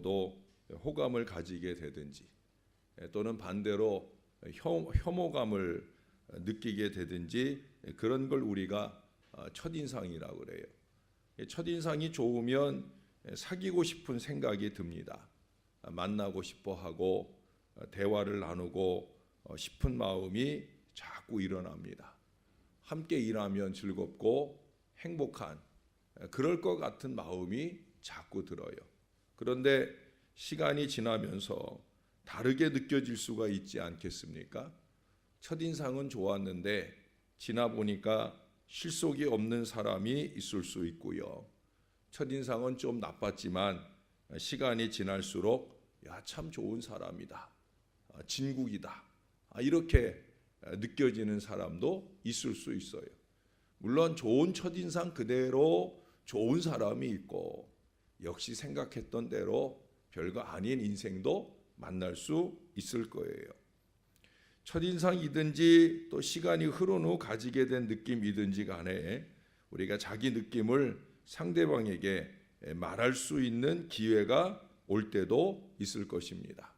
대해서도 호감을 가지게 되든지 또는 반대로 혐오감을 느끼게 되든지 그런 걸 우리가 첫인상이라고 그래요. 첫인상이 좋으면 사귀고 싶은 생각이 듭니다. 만나고 싶어 하고 대화를 나누고 싶은 마음이 자꾸 일어납니다. 함께 일하면 즐겁고 행복한 그럴 것 같은 마음이 자꾸 들어요. 그런데 시간이 지나면서 다르게 느껴질 수가 있지 않겠습니까? 첫인상은 좋았는데 지나 보니까 실속이 없는 사람이 있을 수 있고요. 첫인상은 좀 나빴지만 시간이 지날수록 참 좋은 사람이다, 진국이다, 이렇게 느껴지는 사람도 있을 수 있어요. 물론 좋은 첫인상 그대로 좋은 사람이 있고 역시 생각했던 대로 별거 아닌 인생도 만날 수 있을 거예요. 첫인상이든지 또 시간이 흐른 후 가지게 된 느낌이든지 간에 우리가 자기 느낌을 상대방에게 말할 수 있는 기회가 올 때도 있을 것입니다.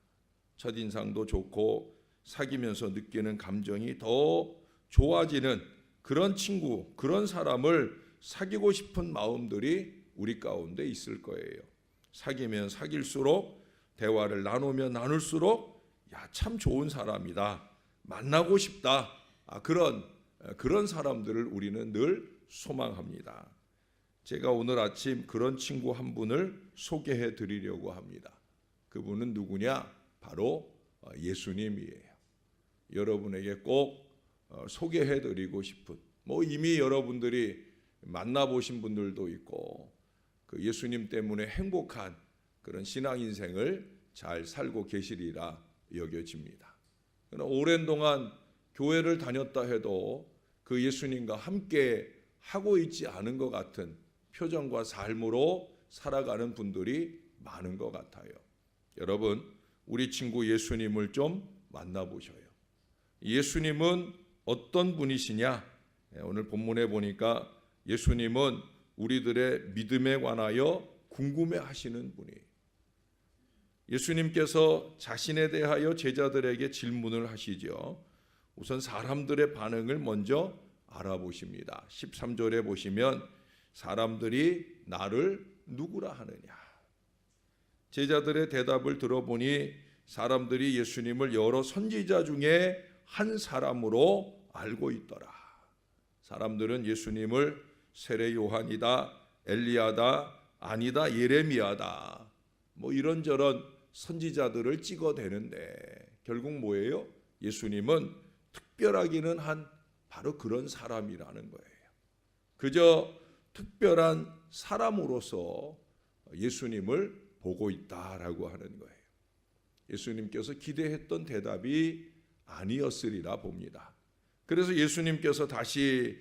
첫인상도 좋고 사귀면서 느끼는 감정이 더 좋아지는 그런 친구, 그런 사람을 사귀고 싶은 마음들이 우리 가운데 있을 거예요. 사귀면 사귈수록 대화를 나누면 나눌수록 참 좋은 사람이다, 만나고 싶다, 그런 사람들을 우리는 늘 소망합니다. 제가 오늘 아침 그런 친구 한 분을 소개해 드리려고 합니다. 그분은 누구냐? 바로 예수님이에요. 여러분에게 꼭 소개해 드리고 싶은, 이미 여러분들이 만나보신 분들도 있고 그 예수님 때문에 행복한 그런 신앙 인생을 잘 살고 계시리라 여겨집니다. 그러나 오랜 동안 교회를 다녔다 해도 그 예수님과 함께 하고 있지 않은 것 같은 표정과 삶으로 살아가는 분들이 많은 것 같아요. 여러분, 우리 친구 예수님을 좀 만나보셔요. 예수님은 어떤 분이시냐? 오늘 본문에 보니까 예수님은 우리들의 믿음에 관하여 궁금해하시는 분이에요. 예수님께서 자신에 대하여 제자들에게 질문을 하시죠. 우선 사람들의 반응을 먼저 알아보십니다. 13절에 보시면 사람들이 나를 누구라 하느냐. 제자들의 대답을 들어보니 사람들이 예수님을 여러 선지자 중에 한 사람으로 알고 있더라. 사람들은 예수님을 세례 요한이다, 엘리야다, 아니다, 예레미야다, 이런저런 선지자들을 찍어대는데 결국 뭐예요? 예수님은 특별하기는 한 바로 그런 사람이라는 거예요. 그저 특별한 사람으로서 예수님을 보고 있다라고 하는 거예요. 예수님께서 기대했던 대답이 아니었으리라 봅니다. 그래서 예수님께서 다시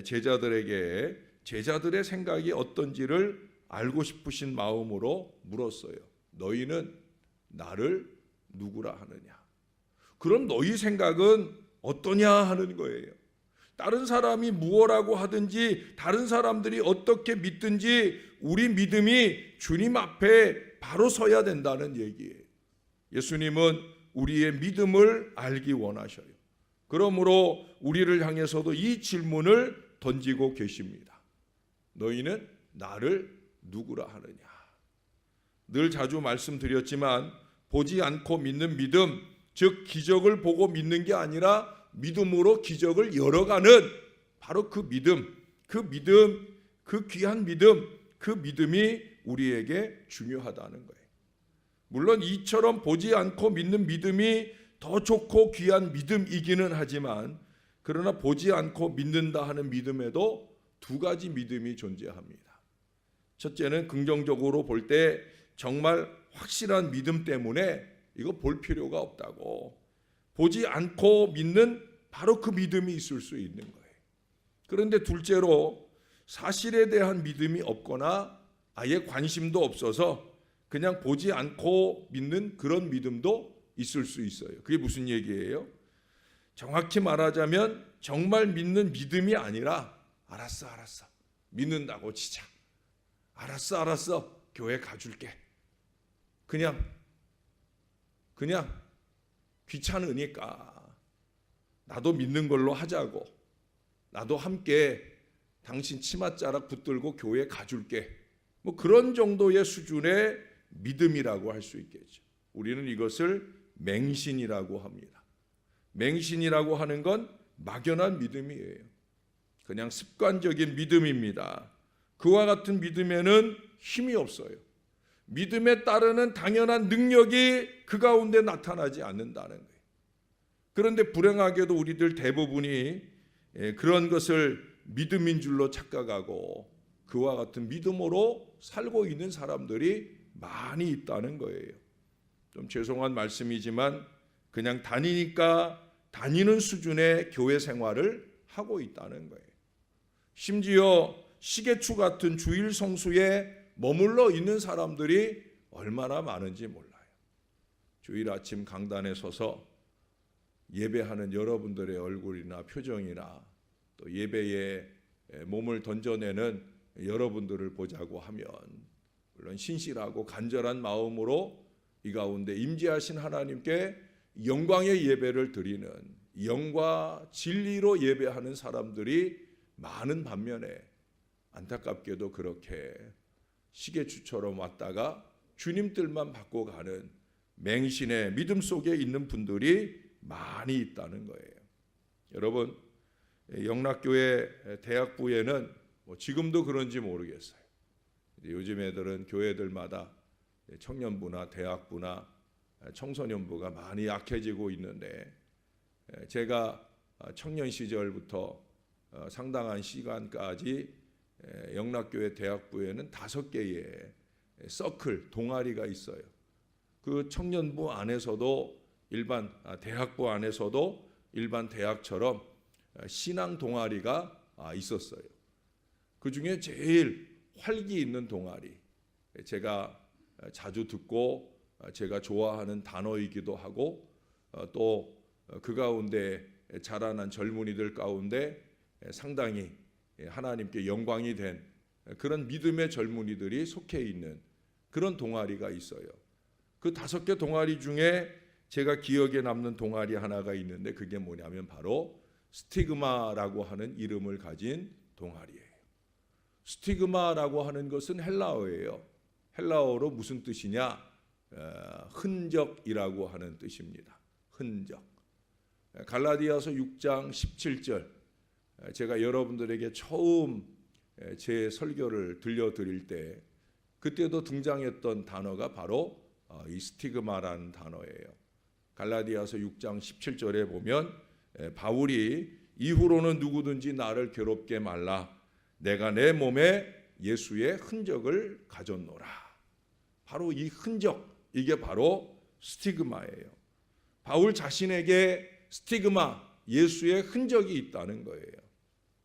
제자들에게 제자들의 생각이 어떤지를 알고 싶으신 마음으로 물었어요. 너희는 나를 누구라 하느냐? 그럼 너희 생각은 어떠냐 하는 거예요. 다른 사람이 무엇라고 하든지 다른 사람들이 어떻게 믿든지 우리 믿음이 주님 앞에 바로 서야 된다는 얘기예요. 예수님은 우리의 믿음을 알기 원하셔요. 그러므로 우리를 향해서도 이 질문을 던지고 계십니다. 너희는 나를 누구라 하느냐? 늘 자주 말씀드렸지만 보지 않고 믿는 믿음, 즉 기적을 보고 믿는 게 아니라 믿음으로 기적을 열어가는 바로 그 믿음, 그 귀한 믿음, 그 믿음이 우리에게 중요하다는 거예요. 물론 이처럼 보지 않고 믿는 믿음이 더 좋고 귀한 믿음이기는 하지만 그러나 보지 않고 믿는다 하는 믿음에도 두 가지 믿음이 존재합니다. 첫째는 긍정적으로 볼 때 정말 확실한 믿음 때문에 이거 볼 필요가 없다고, 보지 않고 믿는 바로 그 믿음이 있을 수 있는 거예요. 그런데 둘째로 사실에 대한 믿음이 없거나 아예 관심도 없어서 그냥 보지 않고 믿는 그런 믿음도 있을 수 있어요. 그게 무슨 얘기예요? 정확히 말하자면 정말 믿는 믿음이 아니라 알았어 믿는다고 치자, 알았어 교회 가줄게, 그냥 귀찮으니까 나도 믿는 걸로 하자고, 나도 함께 당신 치맛자락 붙들고 교회 가줄게, 뭐 그런 정도의 수준의 믿음이라고 할 수 있겠죠. 우리는 이것을 맹신이라고 합니다. 맹신이라고 하는 건 막연한 믿음이에요. 그냥 습관적인 믿음입니다. 그와 같은 믿음에는 힘이 없어요. 믿음에 따르는 당연한 능력이 그 가운데 나타나지 않는다는 거예요. 그런데 불행하게도 우리들 대부분이 그런 것을 믿음인 줄로 착각하고 그와 같은 믿음으로 살고 있는 사람들이 많이 있다는 거예요. 좀 죄송한 말씀이지만 그냥 다니니까 다니는 수준의 교회 생활을 하고 있다는 거예요. 심지어 시계추 같은 주일 성수에 머물러 있는 사람들이 얼마나 많은지 몰라요. 주일 아침 강단에 서서 예배하는 여러분들의 얼굴이나 표정이나 또 예배에 몸을 던져내는 여러분들을 보자고 하면 물론 신실하고 간절한 마음으로 이 가운데 임재하신 하나님께 영광의 예배를 드리는 영과 진리로 예배하는 사람들이 많은 반면에 안타깝게도 그렇게 시계추처럼 왔다가 주님들만 받고 가는 맹신의 믿음 속에 있는 분들이 많이 있다는 거예요. 여러분, 영락교회 대학부에는 지금도 그런지 모르겠어요. 요즘 애들은 교회들마다 청년부나 대학부나 청소년부가 많이 약해지고 있는데, 제가 청년 시절부터 상당한 시간까지 영락교회 대학부에는 5개의 서클, 동아리가 있어요. 그 청년부 안에서도 일반 대학부 안에서도 일반 대학처럼 신앙 동아리가 있었어요. 그 중에 제일 활기 있는 동아리, 제가 자주 듣고 제가 좋아하는 단어이기도 하고 또 그 가운데 자라난 젊은이들 가운데 상당히 하나님께 영광이 된 그런 믿음의 젊은이들이 속해 있는 그런 동아리가 있어요. 그 5개 동아리 중에 제가 기억에 남는 동아리 하나가 있는데 그게 뭐냐면 바로 스티그마라고 하는 이름을 가진 동아리예요. 스티그마라고 하는 것은 헬라어예요. 헬라어로 무슨 뜻이냐? 흔적이라고 하는 뜻입니다. 흔적. 갈라디아서 6장 17절, 제가 여러분들에게 처음 제 설교를 들려드릴 때 그때도 등장했던 단어가 바로 이 스티그마라는 단어예요. 갈라디아서 6장 17절에 보면 바울이 이후로는 누구든지 나를 괴롭게 말라, 내가 내 몸에 예수의 흔적을 가졌노라. 바로 이 흔적, 이게 바로 스티그마예요. 바울 자신에게 스티그마, 예수의 흔적이 있다는 거예요.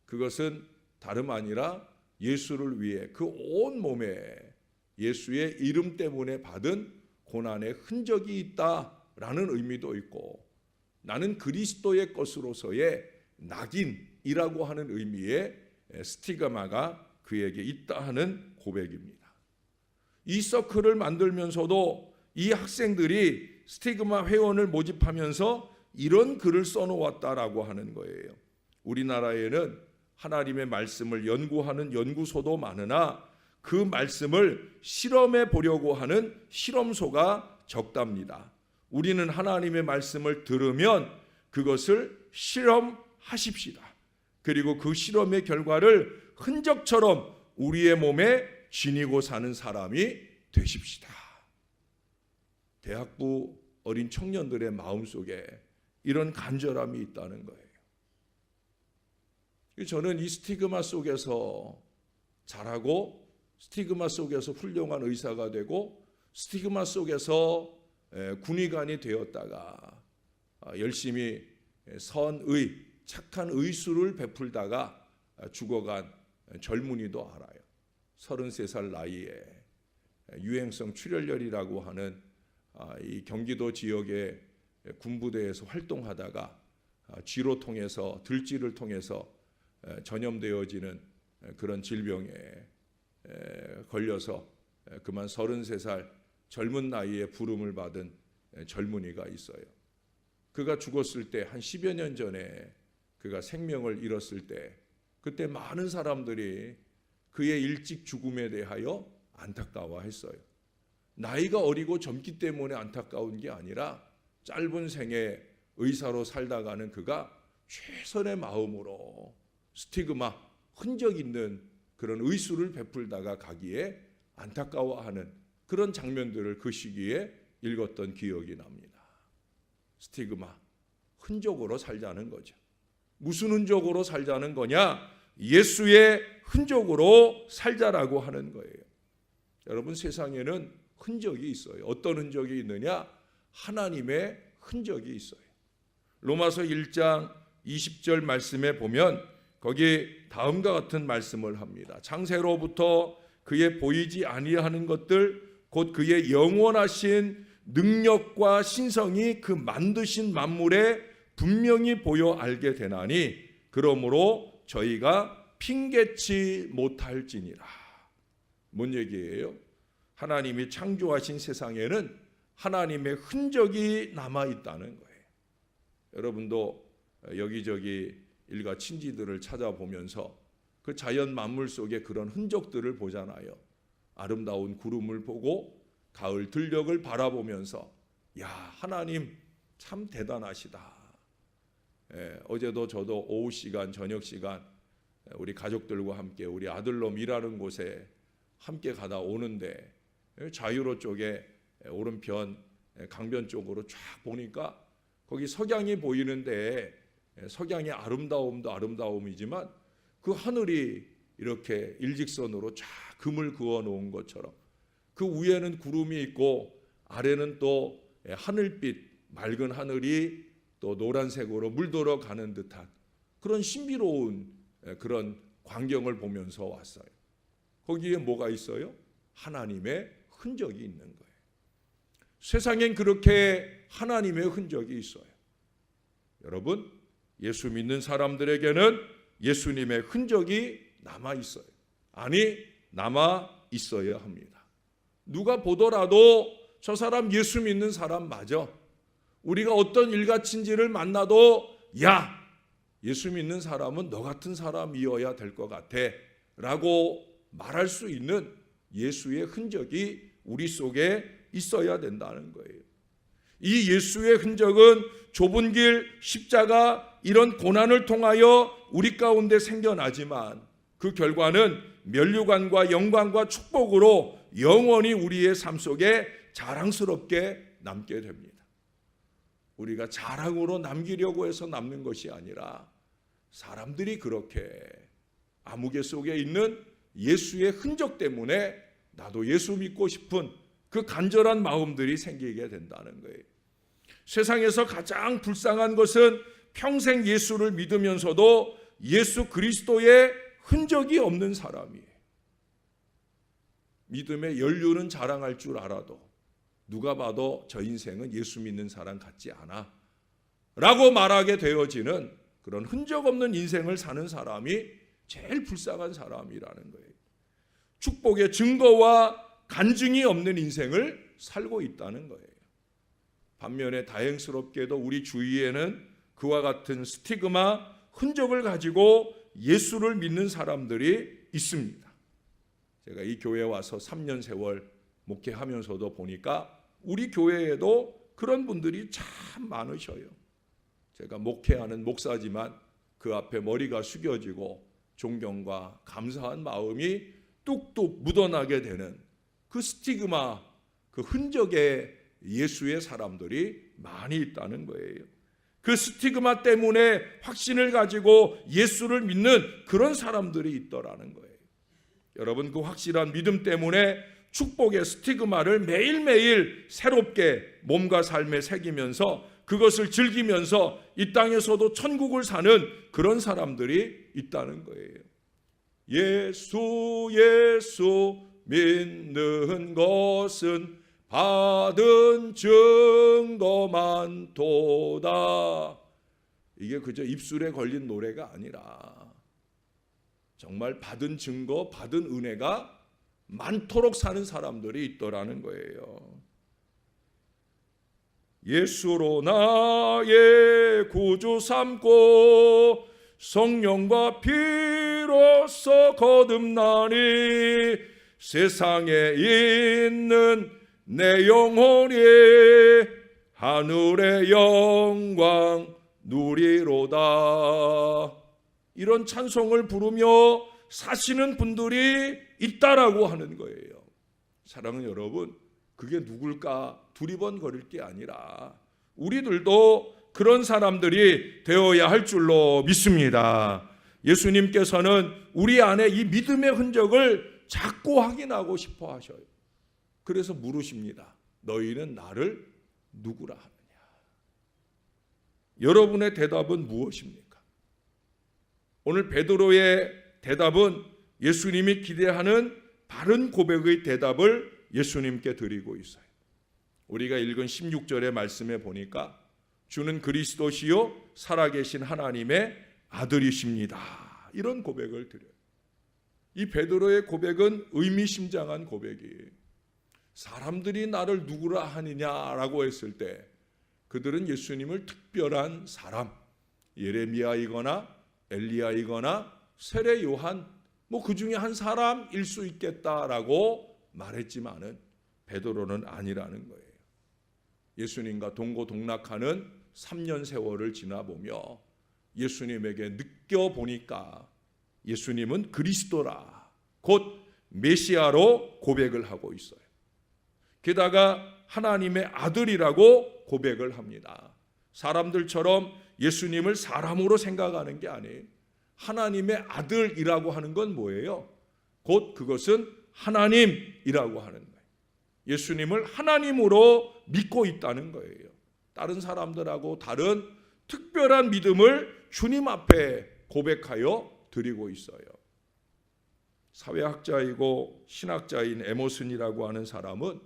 그것은 다름 아니라 예수를 위해 그 온 몸에 예수의 이름 때문에 받은 고난의 흔적이 있다라는 의미도 있고, 나는 그리스도의 것으로서의 낙인이라고 하는 의미의 스티그마가 그에게 있다 하는 고백입니다. 이 서클을 만들면서도 이 학생들이 스티그마 회원을 모집하면서 이런 글을 써놓았다라고 하는 거예요. 우리나라에는 하나님의 말씀을 연구하는 연구소도 많으나 그 말씀을 실험해 보려고 하는 실험소가 적답니다. 우리는 하나님의 말씀을 들으면 그것을 실험하십시다. 그리고 그 실험의 결과를 흔적처럼 우리의 몸에 지니고 사는 사람이 되십시다. 대학부 어린 청년들의 마음속에 이런 간절함이 있다는 거예요. 저는 이 스티그마 속에서 자라고 스티그마 속에서 훌륭한 의사가 되고 스티그마 속에서 군의관이 되었다가 열심히 선의, 착한 의술을 베풀다가 죽어간 젊은이도 알아요. 33살 나이에 유행성 출혈열이라고 하는 이 경기도 지역의 군부대에서 활동하다가 쥐로 통해서, 들쥐를 통해서 전염되어지는 그런 질병에 걸려서 그만 33살 젊은 나이에 부름을 받은 젊은이가 있어요. 그가 죽었을 때 한 10여 년 전에 그가 생명을 잃었을 때 그때 많은 사람들이 그의 일찍 죽음에 대하여 안타까워했어요. 나이가 어리고 젊기 때문에 안타까운 게 아니라 짧은 생에 의사로 살다가는 그가 최선의 마음으로 스티그마, 흔적 있는 그런 의술을 베풀다가 가기에 안타까워하는 그런 장면들을 그 시기에 읽었던 기억이 납니다. 스티그마, 흔적으로 살자는 거죠. 무슨 흔적으로 살자는 거냐? 예수의 흔적으로 살자라고 하는 거예요. 여러분, 세상에는 흔적이 있어요. 어떤 흔적이 있느냐? 하나님의 흔적이 있어요. 로마서 1장 20절 말씀에 보면 거기 다음과 같은 말씀을 합니다. 창세로부터 그의 보이지 아니하는 것들 곧 그의 영원하신 능력과 신성이 그 만드신 만물에 분명히 보여 알게 되나니 그러므로 저희가 핑계치 못할지니라. 뭔 얘기예요? 하나님이 창조하신 세상에는 하나님의 흔적이 남아있다는 거예요. 여러분도 여기저기 일가 친지들을 찾아보면서 그 자연 만물 속에 그런 흔적들을 보잖아요. 아름다운 구름을 보고 가을 들녘을 바라보면서 야, 하나님 참 대단하시다. 어제도 저도 오후 시간, 저녁 시간 우리 가족들과 함께 우리 아들놈 일하는 곳에 함께 가다 오는데 자유로 쪽에 오른편 강변 쪽으로 쫙 보니까 거기 석양이 보이는데 석양의 아름다움도 아름다움이지만 그 하늘이 이렇게 일직선으로 쫙 금을 그어 놓은 것처럼 그 위에는 구름이 있고 아래는 또 하늘빛 맑은 하늘이 또 노란색으로 물들어 가는 듯한 그런 신비로운 그런 광경을 보면서 왔어요. 거기에 뭐가 있어요? 하나님의 흔적이 있는 거예요. 세상엔 그렇게 하나님의 흔적이 있어요. 여러분, 예수 믿는 사람들에게는 예수님의 흔적이 남아 있어요. 아니, 남아 있어야 합니다. 누가 보더라도 저 사람 예수 믿는 사람 맞아. 우리가 어떤 일가친지를 만나도 야, 예수 믿는 사람은 너 같은 사람이어야 될 것 같아 라고 말할 수 있는 예수의 흔적이 우리 속에 있어야 된다는 거예요. 이 예수의 흔적은 좁은 길, 십자가 이런 고난을 통하여 우리 가운데 생겨나지만 그 결과는 면류관과 영광과 축복으로 영원히 우리의 삶 속에 자랑스럽게 남게 됩니다. 우리가 자랑으로 남기려고 해서 남는 것이 아니라 사람들이 그렇게 아무개 속에 있는 예수의 흔적 때문에 나도 예수 믿고 싶은 그 간절한 마음들이 생기게 된다는 거예요. 세상에서 가장 불쌍한 것은 평생 예수를 믿으면서도 예수 그리스도의 흔적이 없는 사람이에요. 믿음의 연륜은 자랑할 줄 알아도 누가 봐도 저 인생은 예수 믿는 사람 같지 않아 라고 말하게 되어지는 그런 흔적 없는 인생을 사는 사람이 제일 불쌍한 사람이라는 거예요. 축복의 증거와 간증이 없는 인생을 살고 있다는 거예요. 반면에 다행스럽게도 우리 주위에는 그와 같은 스티그마, 흔적을 가지고 예수를 믿는 사람들이 있습니다. 제가 이 교회에 와서 3년 세월 목회하면서도 보니까 우리 교회에도 그런 분들이 참 많으셔요. 제가 목회하는 목사지만 그 앞에 머리가 숙여지고 존경과 감사한 마음이 뚝뚝 묻어나게 되는 그 스티그마, 그 흔적의 예수의 사람들이 많이 있다는 거예요. 그 스티그마 때문에 확신을 가지고 예수를 믿는 그런 사람들이 있더라는 거예요. 여러분, 그 확실한 믿음 때문에 축복의 스티그마를 매일매일 새롭게 몸과 삶에 새기면서 그것을 즐기면서 이 땅에서도 천국을 사는 그런 사람들이 있다는 거예요. 예수 믿는 것은 받은 증거만 도다. 이게 그저 입술에 걸린 노래가 아니라 정말 받은 증거, 받은 은혜가 많도록 사는 사람들이 있더라는 거예요. 예수로 나의 구주 삼고 성령과 피로써 거듭나니 세상에 있는 내 영혼이 하늘의 영광 누리로다. 이런 찬송을 부르며 사시는 분들이 있다라고 하는 거예요. 사랑하는 여러분, 그게 누굴까 두리번거릴 게 아니라 우리들도 그런 사람들이 되어야 할 줄로 믿습니다. 예수님께서는 우리 안에 이 믿음의 흔적을 자꾸 확인하고 싶어 하셔요. 그래서 물으십니다. 너희는 나를 누구라 하느냐? 여러분의 대답은 무엇입니까? 오늘 베드로의 대답은 예수님이 기대하는 바른 고백의 대답을 예수님께 드리고 있어요. 우리가 읽은 16절의 말씀에 보니까 주는 그리스도시요 살아계신 하나님의 아들이십니다. 이런 고백을 드려요. 이 베드로의 고백은 의미심장한 고백이에요. 사람들이 나를 누구라 하느냐라고 했을 때 그들은 예수님을 특별한 사람, 예레미야이거나 엘리야이거나 세례 요한 그 중에 한 사람일 수 있겠다라고 말했지만은 베드로는 아니라는 거예요. 예수님과 동고동락하는 3년 세월을 지나보며 예수님에게 느껴보니까 예수님은 그리스도라, 곧 메시아로 고백을 하고 있어요. 게다가 하나님의 아들이라고 고백을 합니다. 사람들처럼 예수님을 사람으로 생각하는 게 아니에요. 하나님의 아들이라고 하는 건 뭐예요? 곧 그것은 하나님이라고 하는 거예요. 예수님을 하나님으로 믿고 있다는 거예요. 다른 사람들하고 다른 특별한 믿음을 주님 앞에 고백하여 드리고 있어요. 사회학자이고 신학자인 에머슨이라고 하는 사람은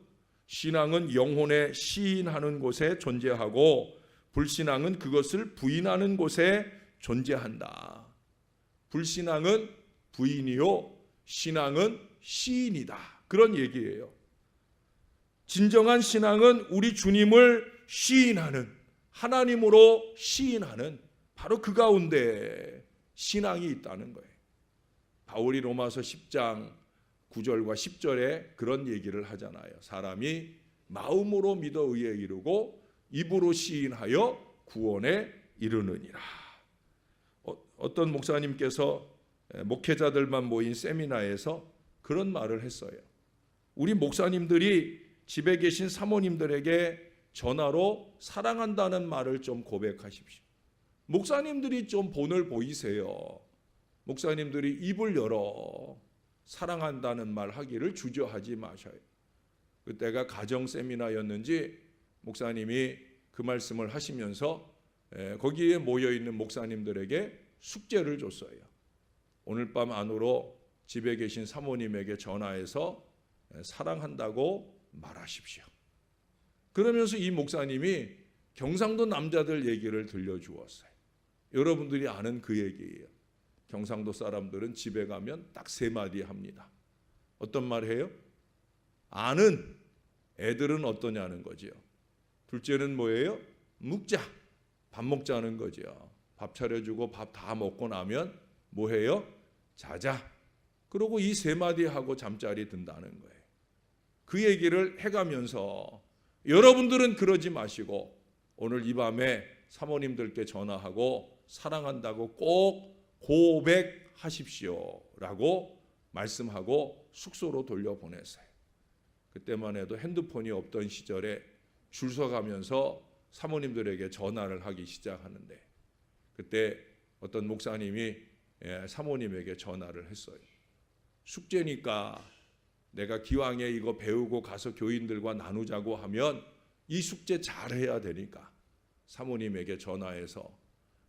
신앙은 영혼에 시인하는 곳에 존재하고 불신앙은 그것을 부인하는 곳에 존재한다. 불신앙은 부인이요, 신앙은 시인이다. 그런 얘기예요. 진정한 신앙은 우리 주님을 시인하는, 하나님으로 시인하는 바로 그 가운데 신앙이 있다는 거예요. 바울이 로마서 10장 9절과 10절에 그런 얘기를 하잖아요. 사람이 마음으로 믿어 의에 이르고 입으로 시인하여 구원에 이르느니라. 어떤 목사님께서 목회자들만 모인 세미나에서 그런 말을 했어요. 우리 목사님들이 집에 계신 사모님들에게 전화로 사랑한다는 말을 좀 고백하십시오. 목사님들이 좀 본을 보이세요. 목사님들이 입을 열어 사랑한다는 말 하기를 주저하지 마셔요. 그때가 가정 세미나였는지 목사님이 그 말씀을 하시면서 거기에 모여있는 목사님들에게 숙제를 줬어요. 오늘 밤 안으로 집에 계신 사모님에게 전화해서 사랑한다고 말하십시오. 그러면서 이 목사님이 경상도 남자들 얘기를 들려주었어요. 여러분들이 아는 그 얘기예요. 경상도 사람들은 집에 가면 딱 3마디 합니다. 어떤 말 해요? 아는 애들은 어떠냐는 거지요. 둘째는 뭐예요? 묵자, 밥 먹자는 거죠. 밥 차려주고 밥 다 먹고 나면 뭐 해요? 자자. 그러고 이 3마디 하고 잠자리 든다는 거예요. 그 얘기를 해가면서 여러분들은 그러지 마시고 오늘 이 밤에 사모님들께 전화하고 사랑한다고 꼭 고백하십시오 라고 말씀하고 숙소로 돌려보냈어요. 그때만 해도 핸드폰이 없던 시절에 줄 서가면서 사모님들에게 전화를 하기 시작하는데 그때 어떤 목사님이 사모님에게 전화를 했어요. 숙제니까 내가 기왕에 이거 배우고 가서 교인들과 나누자고 하면 이 숙제 잘해야 되니까 사모님에게 전화해서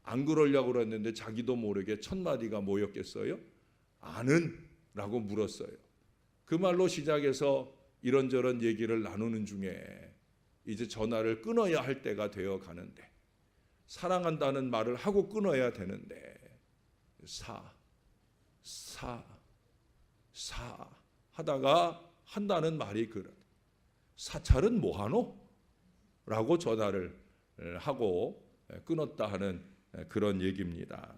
안 그러려고 그랬는데 자기도 모르게 1000마디가 뭐였겠어요? 아는? 라고 물었어요. 그 말로 시작해서 이런저런 얘기를 나누는 중에 이제 전화를 끊어야 할 때가 되어 가는데 사랑한다는 말을 하고 끊어야 되는데 하다가 한다는 말이 사찰은 뭐하노? 라고 전화를 하고 끊었다 하는 그런 얘기입니다.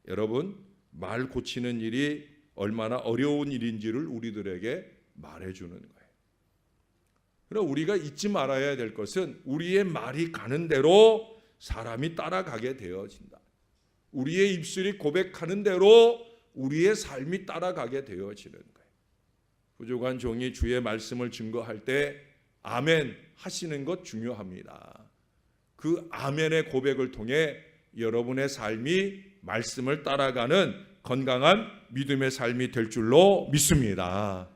여러분, 말 고치는 일이 얼마나 어려운 일인지를 우리들에게 말해주는 거예요. 그러나 우리가 잊지 말아야 될 것은 우리의 말이 가는 대로 사람이 따라가게 되어진다. 우리의 입술이 고백하는 대로 우리의 삶이 따라가게 되어지는 거예요. 부족한 종이 주의 말씀을 증거할 때 아멘 하시는 것 중요합니다. 그 아멘의 고백을 통해 여러분의 삶이 말씀을 따라가는 건강한 믿음의 삶이 될 줄로 믿습니다.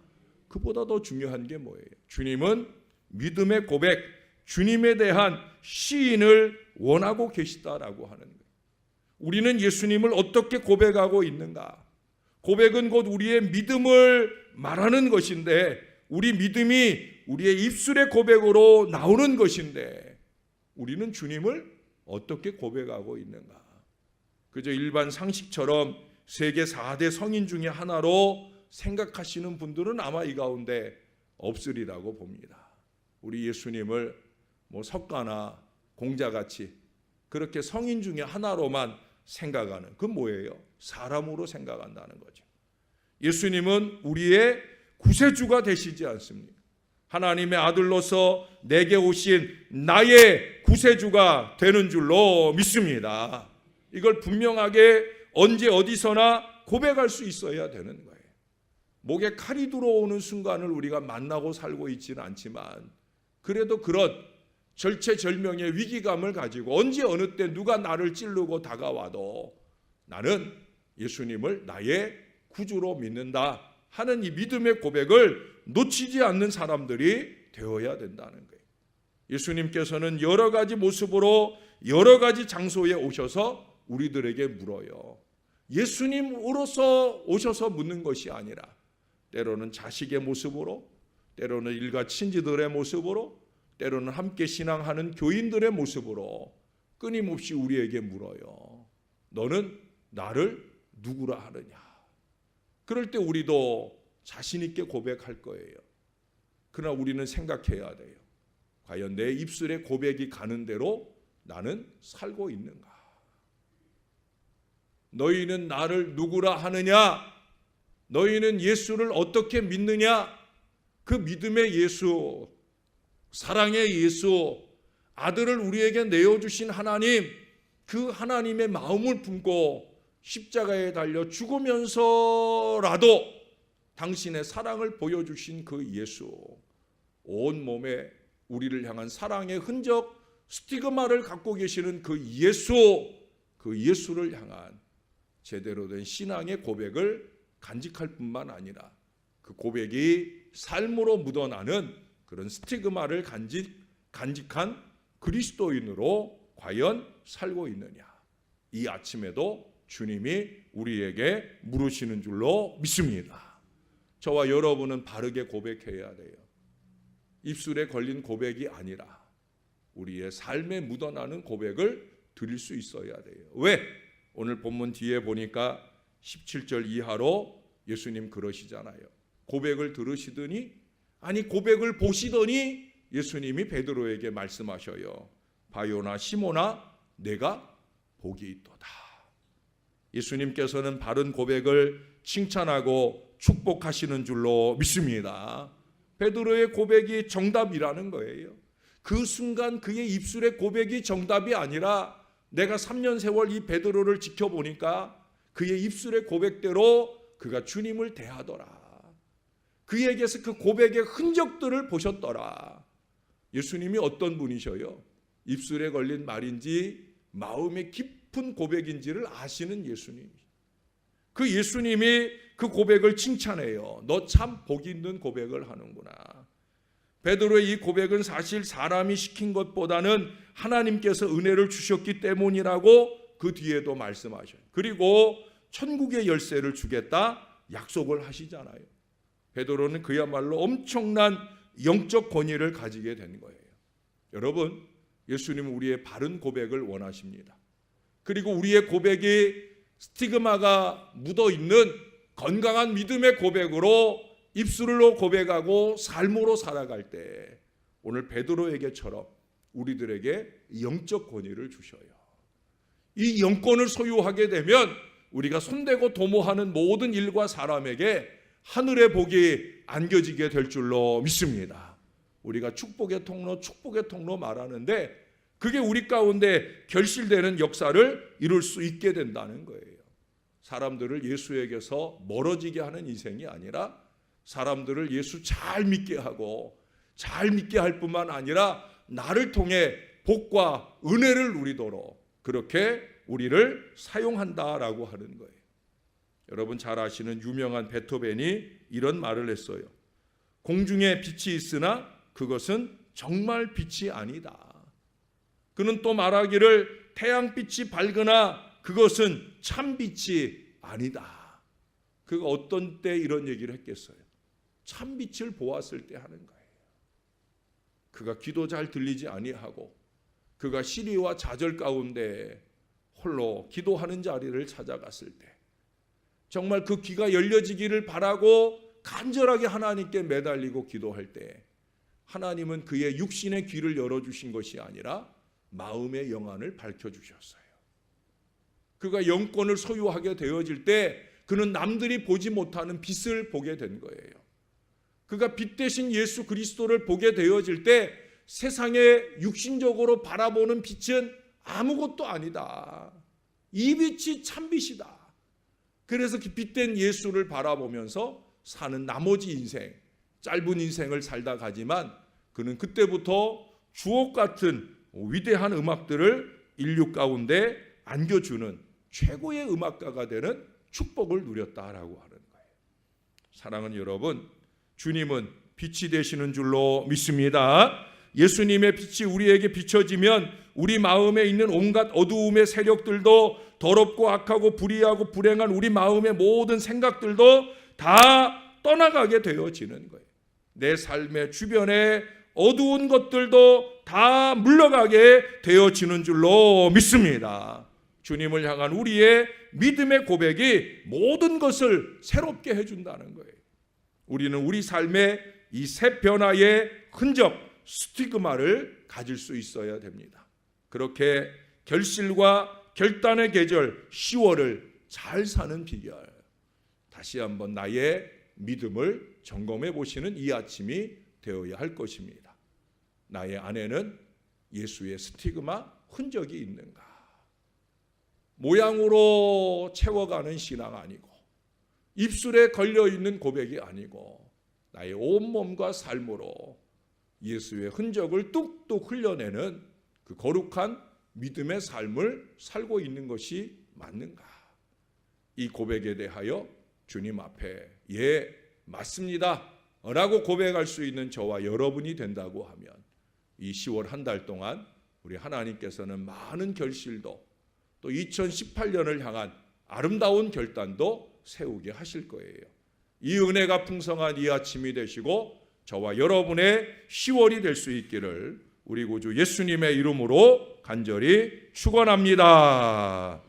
그보다 더 중요한 게 뭐예요? 주님은 믿음의 고백, 주님에 대한 시인을 원하고 계시다라고 하는 거예요. 우리는 예수님을 어떻게 고백하고 있는가? 고백은 곧 우리의 믿음을 말하는 것인데, 우리 믿음이 우리의 입술의 고백으로 나오는 것인데, 우리는 주님을 어떻게 고백하고 있는가? 그저 일반 상식처럼 세계 4대 성인 중에 하나로 생각하시는 분들은 아마 이 가운데 없으리라고 봅니다. 우리 예수님을 석가나 공자같이 그렇게 성인 중에 하나로만 생각하는, 그건 뭐예요? 사람으로 생각한다는 거죠. 예수님은 우리의 구세주가 되시지 않습니까? 하나님의 아들로서 내게 오신 나의 구세주가 되는 줄로 믿습니다. 이걸 분명하게 언제 어디서나 고백할 수 있어야 되는 거예요. 목에 칼이 들어오는 순간을 우리가 만나고 살고 있지는 않지만, 그래도 그런 절체절명의 위기감을 가지고 언제 어느 때 누가 나를 찌르고 다가와도 나는 예수님을 나의 구주로 믿는다 하는 이 믿음의 고백을 놓치지 않는 사람들이 되어야 된다는 거예요. 예수님께서는 여러 가지 모습으로 여러 가지 장소에 오셔서 우리들에게 물어요. 예수님으로서 오셔서 묻는 것이 아니라 때로는 자식의 모습으로, 때로는 일가 친지들의 모습으로, 때로는 함께 신앙하는 교인들의 모습으로 끊임없이 우리에게 물어요. 너는 나를 누구라 하느냐? 그럴 때 우리도 자신 있게 고백할 거예요. 그러나 우리는 생각해야 돼요. 과연 내 입술에 고백이 가는 대로 나는 살고 있는가? 너희는 나를 누구라 하느냐? 너희는 예수를 어떻게 믿느냐? 그 믿음의 예수, 사랑의 예수, 아들을 우리에게 내어주신 하나님, 그 하나님의 마음을 품고 십자가에 달려 죽으면서라도 당신의 사랑을 보여주신 그 예수, 온 몸에 우리를 향한 사랑의 흔적, 스티그마를 갖고 계시는 그 예수를 향한 제대로 된 신앙의 고백을 간직할 뿐만 아니라 그 고백이 삶으로 묻어나는 그런 스티그마를 간직한 그리스도인으로 과연 살고 있느냐? 이 아침에도 주님이 우리에게 물으시는 줄로 믿습니다. 저와 여러분은 바르게 고백해야 돼요. 입술에 걸린 고백이 아니라 우리의 삶에 묻어나는 고백을 드릴 수 있어야 돼요. 왜? 오늘 본문 뒤에 보니까 17절 이하로 예수님 그러시잖아요. 고백을 들으시더니, 아니 고백을 보시더니 예수님이 베드로에게 말씀하셔요. 바요나 시모나, 내가 복이 있도다. 예수님께서는 바른 고백을 칭찬하고 축복하시는 줄로 믿습니다. 베드로의 고백이 정답이라는 거예요. 그 순간 그의 입술의 고백이 정답이 아니라 내가 3년 세월 이 베드로를 지켜보니까 그의 입술의 고백대로 그가 주님을 대하더라. 그에게서 그 고백의 흔적들을 보셨더라. 예수님이 어떤 분이셔요? 입술에 걸린 말인지 마음의 깊은 고백인지를 아시는 예수님. 그 예수님이 그 고백을 칭찬해요. 너 참 복 있는 고백을 하는구나. 베드로의 이 고백은 사실 사람이 시킨 것보다는 하나님께서 은혜를 주셨기 때문이라고 그 뒤에도 말씀하셔요. 그리고 천국의 열쇠를 주겠다 약속을 하시잖아요. 베드로는 그야말로 엄청난 영적 권위를 가지게 된 거예요. 여러분, 예수님은 우리의 바른 고백을 원하십니다. 그리고 우리의 고백이 스티그마가 묻어있는 건강한 믿음의 고백으로 입술로 고백하고 삶으로 살아갈 때 오늘 베드로에게처럼 우리들에게 영적 권위를 주셔요. 이 영권을 소유하게 되면 우리가 손대고 도모하는 모든 일과 사람에게 하늘의 복이 안겨지게 될 줄로 믿습니다. 우리가 축복의 통로 말하는데 그게 우리 가운데 결실되는 역사를 이룰 수 있게 된다는 거예요. 사람들을 예수에게서 멀어지게 하는 인생이 아니라 사람들을 예수 잘 믿게 하고 잘 믿게 할 뿐만 아니라 나를 통해 복과 은혜를 누리도록 그렇게 우리를 사용한다라고 하는 거예요. 여러분 잘 아시는 유명한 베토벤이 이런 말을 했어요. 공중에 빛이 있으나 그것은 정말 빛이 아니다. 그는 또 말하기를 태양빛이 밝으나 그것은 참빛이 아니다. 그가 어떤 때 이런 얘기를 했겠어요? 참빛을 보았을 때 하는 거예요. 그가 귀도 잘 들리지 아니하고 그가 시리와 좌절 가운데 홀로 기도하는 자리를 찾아갔을 때 정말 그 귀가 열려지기를 바라고 간절하게 하나님께 매달리고 기도할 때 하나님은 그의 육신의 귀를 열어주신 것이 아니라 마음의 영안을 밝혀주셨어요. 그가 영권을 소유하게 되어질 때 그는 남들이 보지 못하는 빛을 보게 된 거예요. 그가 빛 대신 예수 그리스도를 보게 되어질 때 세상에 육신적으로 바라보는 빛은 아무것도 아니다. 이 빛이 참빛이다. 그래서 그 빛된 예수를 바라보면서 사는 나머지 인생, 짧은 인생을 살다 가지만 그는 그때부터 주옥 같은 위대한 음악들을 인류 가운데 안겨주는 최고의 음악가가 되는 축복을 누렸다라고 하는 거예요. 사랑하는 여러분, 주님은 빛이 되시는 줄로 믿습니다. 예수님의 빛이 우리에게 비춰지면 우리 마음에 있는 온갖 어두움의 세력들도 더럽고 악하고 불의하고 불행한 우리 마음의 모든 생각들도 다 떠나가게 되어지는 거예요. 내 삶의 주변에 어두운 것들도 다 물러가게 되어지는 줄로 믿습니다. 주님을 향한 우리의 믿음의 고백이 모든 것을 새롭게 해준다는 거예요. 우리는 우리 삶의 이 새 변화의 흔적, 스티그마를 가질 수 있어야 됩니다. 그렇게 결실과 결단의 계절 10월을 잘 사는 비결, 다시 한번 나의 믿음을 점검해 보시는 이 아침이 되어야 할 것입니다. 나의 안에는 예수의 스티그마 흔적이 있는가? 모양으로 채워가는 신앙 아니고 입술에 걸려있는 고백이 아니고 나의 온몸과 삶으로 예수의 흔적을 뚝뚝 흘려내는 그 거룩한 믿음의 삶을 살고 있는 것이 맞는가? 이 고백에 대하여 주님 앞에 예, 맞습니다 라고 고백할 수 있는 저와 여러분이 된다고 하면 이 10월 한 달 동안 우리 하나님께서는 많은 결실도 또 2018년을 향한 아름다운 결단도 세우게 하실 거예요. 이 은혜가 풍성한 이 아침이 되시고 저와 여러분의 10월이 될 수 있기를 우리 구주 예수님의 이름으로 간절히 축원합니다.